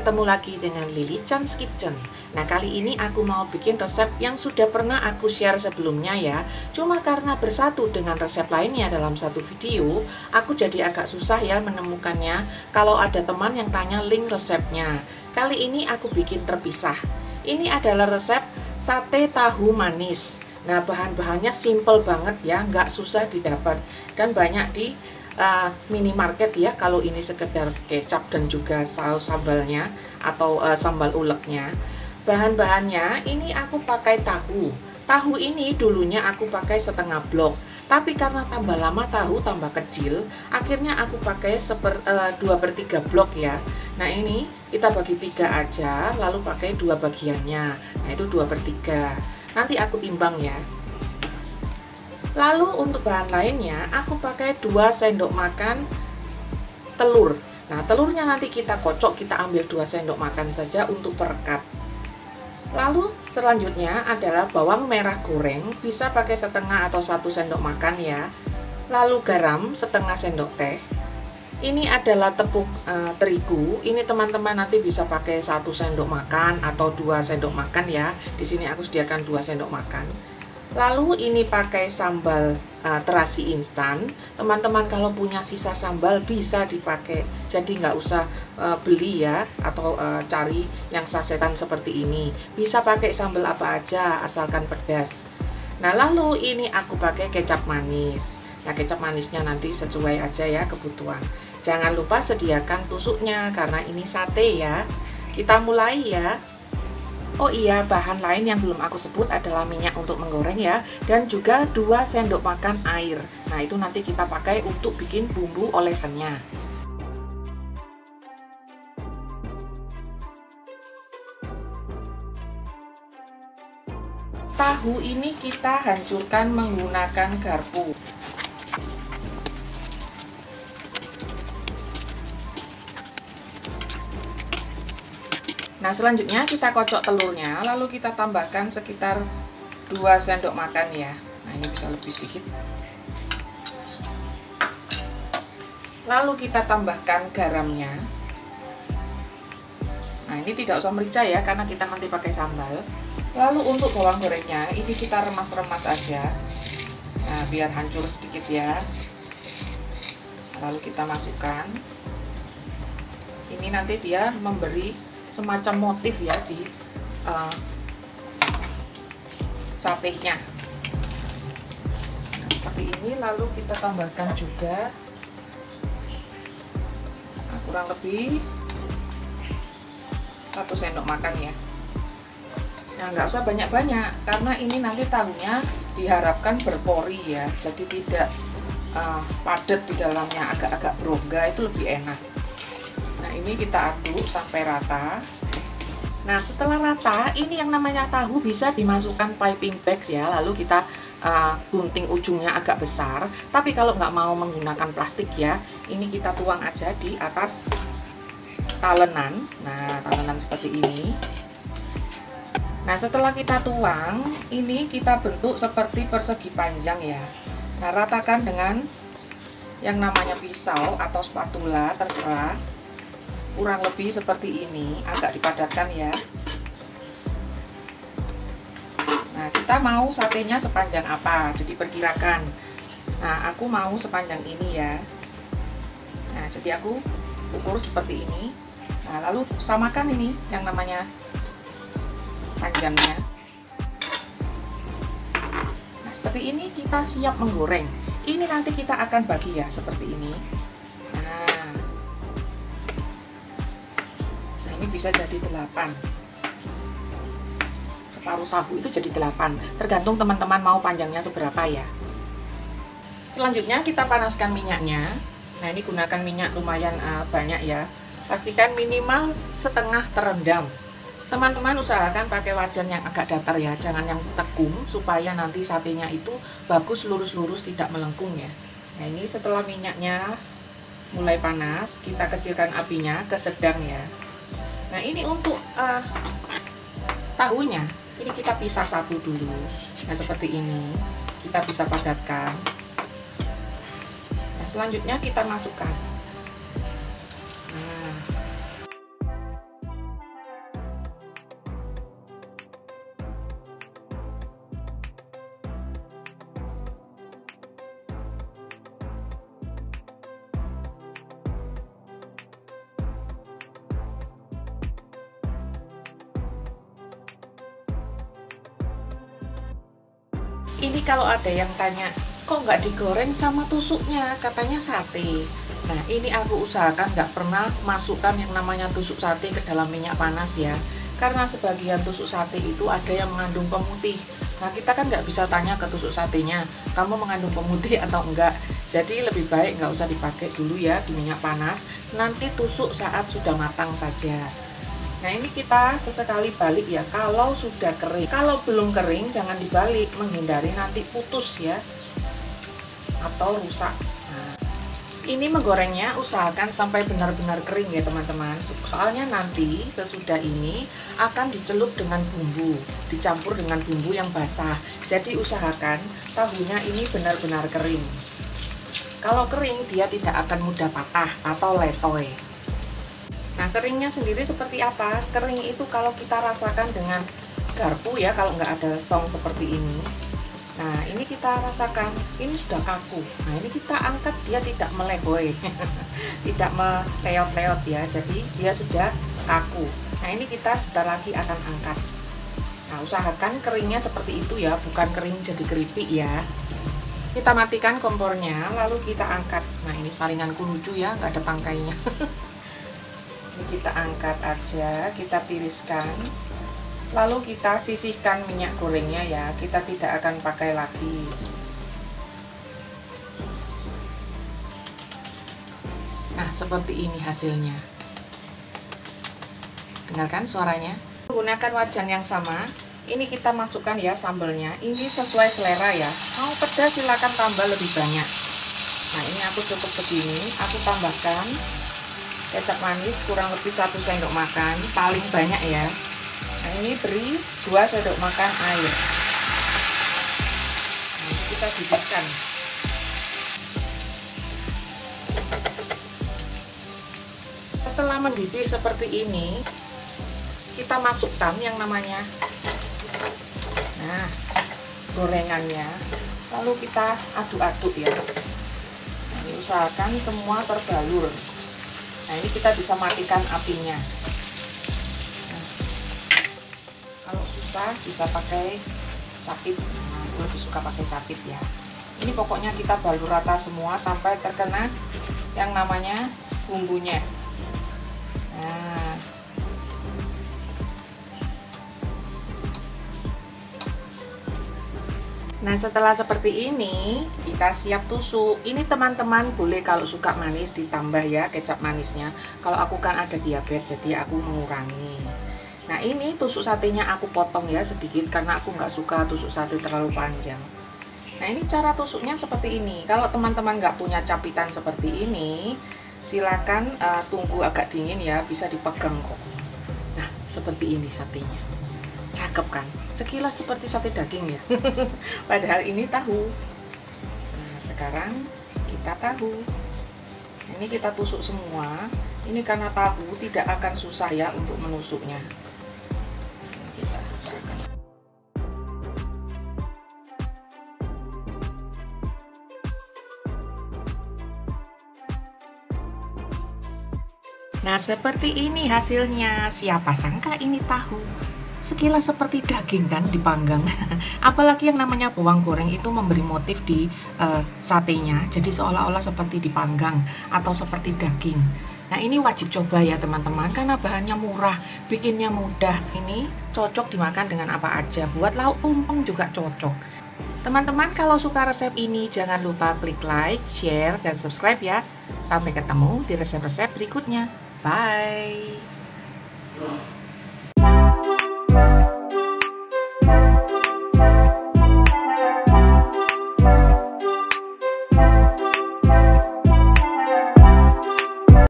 ketemu lagi dengan Lily Chan's Kitchen. Nah, kali ini aku mau bikin resep yang sudah pernah aku share sebelumnya ya. Cuma karena bersatu dengan resep lainnya dalam satu video, aku jadi agak susah ya menemukannya kalau ada teman yang tanya link resepnya. Kali ini aku bikin terpisah. Ini adalah resep sate tahu manis. Nah, bahan-bahannya simple banget ya, nggak susah didapat dan banyak di minimarket ya. Kalau ini sekedar kecap dan juga saus sambalnya atau sambal uleknya. Bahan-bahannya ini aku pakai tahu. Tahu ini dulunya aku pakai setengah blok, tapi karena tambah lama tahu tambah kecil, akhirnya aku pakai 2/3 blok ya. Nah, ini kita bagi 3 aja, lalu pakai 2 bagiannya. Nah, itu 2/3. Nanti aku timbang ya. Lalu untuk bahan lainnya aku pakai 2 sendok makan telur. Nah, telurnya nanti kita kocok, kita ambil 2 sendok makan saja untuk perekat. Lalu selanjutnya adalah bawang merah goreng, bisa pakai setengah atau 1 sendok makan ya. Lalu garam setengah sendok teh. Ini adalah tepung terigu. Ini teman-teman nanti bisa pakai 1 sendok makan atau 2 sendok makan ya. Di sini aku sediakan 2 sendok makan. Lalu ini pakai sambal terasi instan. Teman-teman kalau punya sisa sambal bisa dipakai, jadi nggak usah beli ya atau cari yang sasetan seperti ini. Bisa pakai sambal apa aja asalkan pedas. Nah, lalu ini aku pakai kecap manis. Nah, kecap manisnya nanti sesuai aja ya kebutuhan. Jangan lupa sediakan tusuknya karena ini sate ya. Kita mulai ya. Oh iya, bahan lain yang belum aku sebut adalah minyak untuk menggoreng ya, dan juga 2 sendok makan air. Nah, itu nanti kita pakai untuk bikin bumbu olesannya. Tahu ini kita hancurkan menggunakan garpu. Nah, selanjutnya kita kocok telurnya, lalu kita tambahkan sekitar 2 sendok makan ya. Nah, ini bisa lebih sedikit. Lalu kita tambahkan garamnya. Nah, ini tidak usah merica ya, karena kita nanti pakai sambal. Lalu untuk bawang gorengnya, ini kita remas-remas aja. Nah, biar hancur sedikit ya. Lalu kita masukkan. Ini nanti dia memberi semacam motif ya di satenya. Nah, seperti ini. Lalu kita tambahkan juga kurang lebih 1 sendok makan ya. Nah, nggak usah banyak-banyak karena ini nanti tahunya diharapkan berpori ya, jadi tidak padat di dalamnya, agak-agak berongga, itu lebih enak. Nah, ini kita aduk sampai rata. Nah, setelah rata, ini yang namanya tahu bisa dimasukkan piping bags ya. Lalu kita gunting ujungnya agak besar. Tapi kalau nggak mau menggunakan plastik ya, ini kita tuang aja di atas talenan. Nah, talenan seperti ini. Nah, setelah kita tuang, ini kita bentuk seperti persegi panjang ya. Nah, ratakan dengan yang namanya pisau atau spatula, terserah. Kurang lebih seperti ini, agak dipadatkan ya. Nah, kita mau satenya sepanjang apa, jadi perkirakan. Nah, aku mau sepanjang ini ya. Nah, jadi aku ukur seperti ini. Nah, lalu samakan ini yang namanya panjangnya. Nah, seperti ini kita siap menggoreng. Ini nanti kita akan bagi ya, seperti ini. Bisa jadi 8. Separuh tahu itu jadi 8, tergantung teman-teman mau panjangnya seberapa ya. Selanjutnya kita panaskan minyaknya. Nah, ini gunakan minyak lumayan banyak ya. Pastikan minimal setengah terendam. Teman-teman usahakan pakai wajan yang agak datar ya, jangan yang tekung, supaya nanti satenya itu bagus lurus-lurus, tidak melengkung ya. Nah, ini setelah minyaknya mulai panas, kita kecilkan apinya ke sedang ya. Nah, ini untuk tahunya, ini kita pisah satu dulu. Nah, seperti ini kita bisa padatkan. Nah, selanjutnya kita masukkan. Nah, Ini kalau ada yang tanya, kok nggak digoreng sama tusuknya, katanya sate. Nah, ini aku usahakan nggak pernah masukkan yang namanya tusuk sate ke dalam minyak panas ya. Karena sebagian tusuk sate itu ada yang mengandung pemutih. Nah, kita kan nggak bisa tanya ke tusuk satenya, kamu mengandung pemutih atau enggak. Jadi lebih baik nggak usah dipakai dulu ya di minyak panas. Nanti tusuk saat sudah matang saja. Nah, ini kita sesekali balik ya kalau sudah kering. Kalau belum kering jangan dibalik, menghindari nanti putus ya atau rusak. Nah, ini menggorengnya usahakan sampai benar-benar kering ya teman-teman. Soalnya nanti sesudah ini akan dicelup dengan bumbu, dicampur dengan bumbu yang basah. Jadi usahakan tahunya ini benar-benar kering. Kalau kering dia tidak akan mudah patah atau letoy. Nah, keringnya sendiri seperti apa? Kering itu kalau kita rasakan dengan garpu ya, kalau nggak ada tong seperti ini. Nah, ini kita rasakan, ini sudah kaku. Nah, ini kita angkat, dia tidak meleboy, tidak meleot-leot ya, jadi dia sudah kaku. Nah, ini kita sebentar lagi akan angkat. Nah, usahakan keringnya seperti itu ya, bukan kering jadi keripik ya. Kita matikan kompornya, lalu kita angkat. Nah, ini saringanku lucu ya, nggak ada tangkainya. Ini kita angkat aja, kita tiriskan. Lalu kita sisihkan minyak gorengnya ya, kita tidak akan pakai lagi. Nah, seperti ini hasilnya. Dengarkan suaranya. Menggunakan wajan yang sama, ini kita masukkan ya sambelnya. Ini sesuai selera ya. Mau pedas silakan tambah lebih banyak. Nah, ini aku cukup segini, aku tambahkan kecap manis kurang lebih 1 sendok makan, paling banyak ya. Nah, ini beri 2 sendok makan air. Nah, kita didihkan. Setelah mendidih seperti ini, kita masukkan yang namanya gorengannya. Lalu kita aduk-aduk ya. Nah, ini usahakan semua terbalur. Nah, ini kita bisa matikan apinya. Kalau susah bisa pakai capit. Nah, aku lebih suka pakai capit ya. Ini pokoknya kita balur rata semua sampai terkena yang namanya bumbunya. Nah, setelah seperti ini kita siap tusuk. Ini teman-teman boleh kalau suka manis ditambah ya kecap manisnya. Kalau aku kan ada diabetes jadi aku mengurangi. Nah, ini tusuk satenya aku potong ya sedikit karena aku nggak suka tusuk sate terlalu panjang. Nah, ini cara tusuknya seperti ini. Kalau teman-teman nggak punya capitan seperti ini, silakan tunggu agak dingin ya, bisa dipegang kok. Nah, seperti ini satenya. Cakep kan? Sekilas seperti sate daging ya. Padahal ini tahu. Nah, sekarang kita tahu. Ini kita tusuk semua. Ini karena tahu tidak akan susah ya untuk menusuknya. Kita akan. Nah, seperti ini hasilnya. Siapa sangka ini tahu. Sekilas seperti daging kan dipanggang. Apalagi yang namanya bawang goreng itu memberi motif di satenya. Jadi seolah-olah seperti dipanggang atau seperti daging. Nah, ini wajib coba ya teman-teman karena bahannya murah, bikinnya mudah. Ini cocok dimakan dengan apa aja. Buat lauk tumpeng juga cocok. Teman-teman kalau suka resep ini jangan lupa klik like, share, dan subscribe ya. Sampai ketemu di resep-resep berikutnya. Bye.